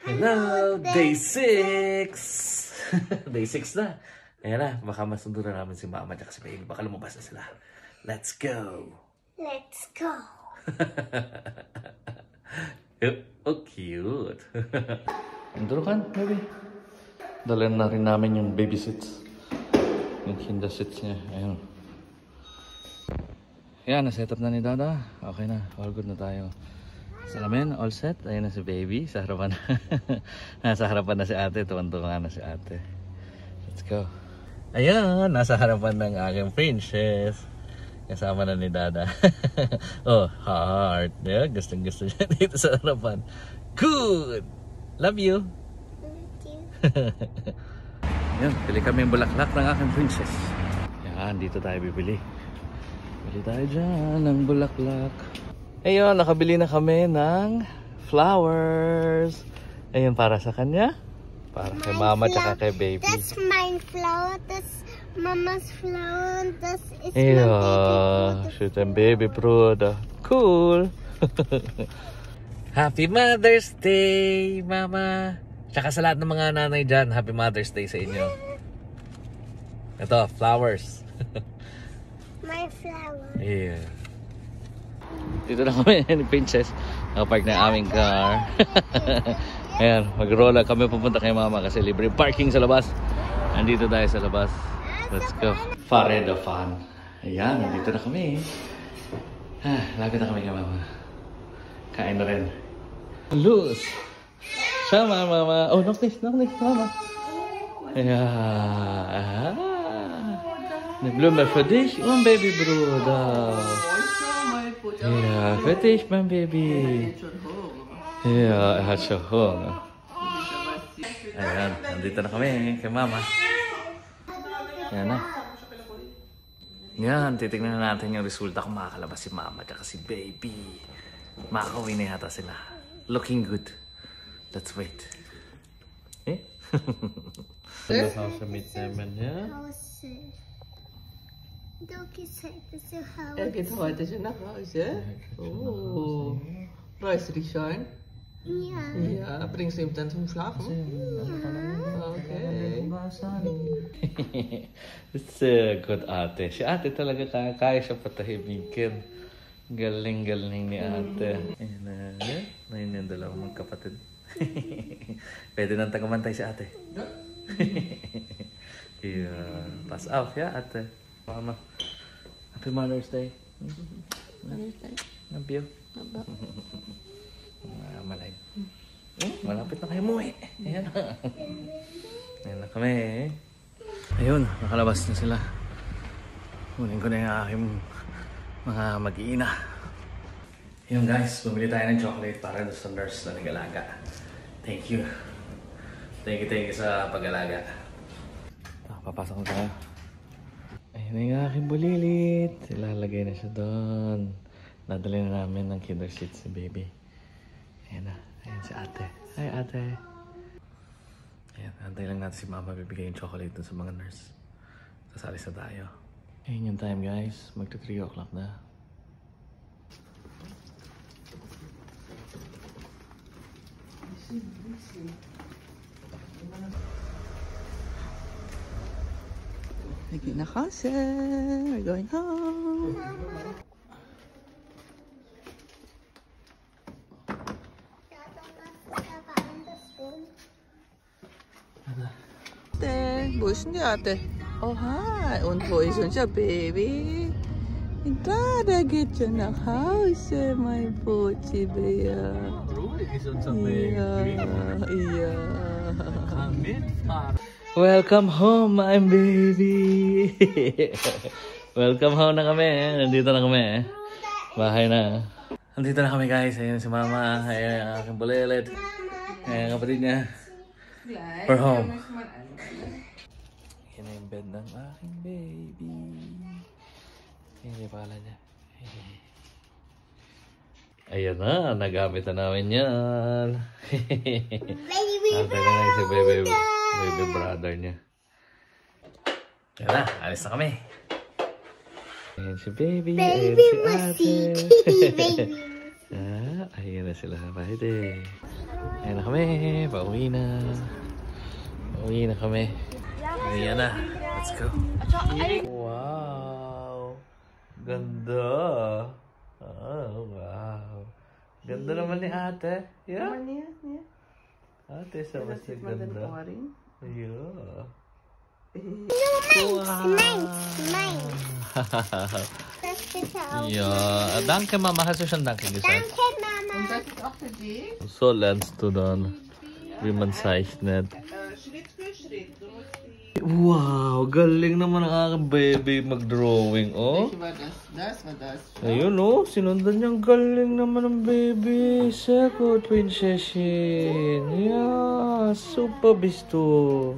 Hello! Day 6! Day 6 na. Ayan na, baka masundo na namin si Mama at si Baby. Baka lumabas na sila. Let's go! Let's go! Oh, cute! Andun ka, baby. Dalhin na rin namin yung baby seats. Yung kinder seats niya. Ayan. Ayan, na-set up na ni Dada. Okay na, all good na tayo. Salamin, all set. Ayan na si Baby. Sa harapan na. Nasa harapan na si ate. Tuwan-tuwa na si ate. Let's go. Ayan, nasa harapan ng aking princess. Kasama na ni Dada. Oh, heart. Yeah, gustong-gusto niya dito sa harapan. Good! Love you! Love you. Ayan, pili kami yung bulaklak ng aking princess. Ayan, dito tayo bibili. Bili tayo dyan ng bulaklak. Ayun, nakabili na kami ng flowers. Ayun, para sa kanya. Para kay Mama tsaka kay Baby. That's my flower. That's Mama's flower. That's it's Ayun, my shoot and baby brother. Cool. Happy Mother's Day, Mama. Tsaka sa lahat ng mga nanay dyan, Happy Mother's Day sa inyo. Ito, flowers. My flower. Yeah. Dito na kami ni Princess. Nakapark na aming car. Ayan, mag-roll kami pupunta kay Mama kasi libre parking sa labas. Nandito tayo sa labas. Let's go. Fare the fun. Ayan, nandito na kami. Lapit na kami kay Mama. Kain na rin. Luz! Sama, Mama. Oh, knock this, Mama. Ayan. Eine Blume für dich und Baby Bruder. Ja, für dich, mein Baby. Ja, er hat schon Hunger. Ayan, nandito na kami kay Mama. Ayan na. Yan, titignan na natin yung resulta kung makakalabas si Mama at si Baby. Makakauwi na yata sila. Looking good. Let's wait. Eh? Das Haus mitnehmen, ja? Er geht heute schon nach Hause. Oh, freust du dich schon? Ja. Ja, bringst du ihn dann zum Schlafen? Okay. Sehr good, ate. Si ate talaga kaya siya patahimikin. Galing-galing ni ate. Ayun yung dalawang magkapatid. Pwede nang tagamantay si ate. Yeah. Pass off, ya, ate. Mama. Happy Mother's Day. Mother's Day. Love you. Malay. Malapit na kayo umuwi. Ayan na. Ayan na kami. Ayun, nakalabas na sila. Kunin ko na yung aking mga mag-iina. Ayun guys, bumili tayo ng chocolate para sa nurse na nag-alaga. Thank you. Thank you sa pag-alaga. Papasok na tayo. Ayun na yung aking bulilit. Ilalagay na siya doon. Nadali na namin ng kinder seat si Baby. Ayan na. Ayan si ate. Hi ate. Ayan, antay lang natin si Mama bibigay yung chocolate dun sa mga nurse. Sasalis na tayo. Ayan yung time guys. Magta 3 o'clock na. Wir gehen nach Hause. We're going home. Wo ist denn die Ate? Oh, hi. Und wo ist unser Baby? Da geht schon nach Hause, mein Putzi-Bär. Ruhig ist unser Ja. Komm mitfahren. Welcome home, my baby. Welcome home na kami. Nandito na kami. Bahay na. Nandito na kami guys. Ayan si Mama. Ayan ang aking bulilit. Ayan ang kapatid niya. We're home. Ayan na yung bed ng aking baby. Ayan yung pala niya. Ayan na. Nagamit na namin yan. Baby Antay na lang si baby brother niya. Ayan na. Alis na kami. Ayan si Baby. Ayan si ate. Baby. Ayan na sila. Pwede. Ayan na kami. Pauwi na. Pauwi na kami. Ayan na. Let's go. Wow. Ganda. Oh, wow. Ganda naman ni ate. Yeah. Ate, sa mas ganda. Yeah. Mine. Ja, danke Mama. Hast du schon Danke gesagt? Danke, Mama. Und das ist auch für dich. So lernst du dann, wie man zeichnet. Schritt für Schritt. Du musst die... Wow, galing naman ang aking baby mag-drawing, oh. Welche war das? Das war das. Ayun, oh. Sinundan niyang galing naman ng baby. Seko, Prinsesin. Yeah, super bisto.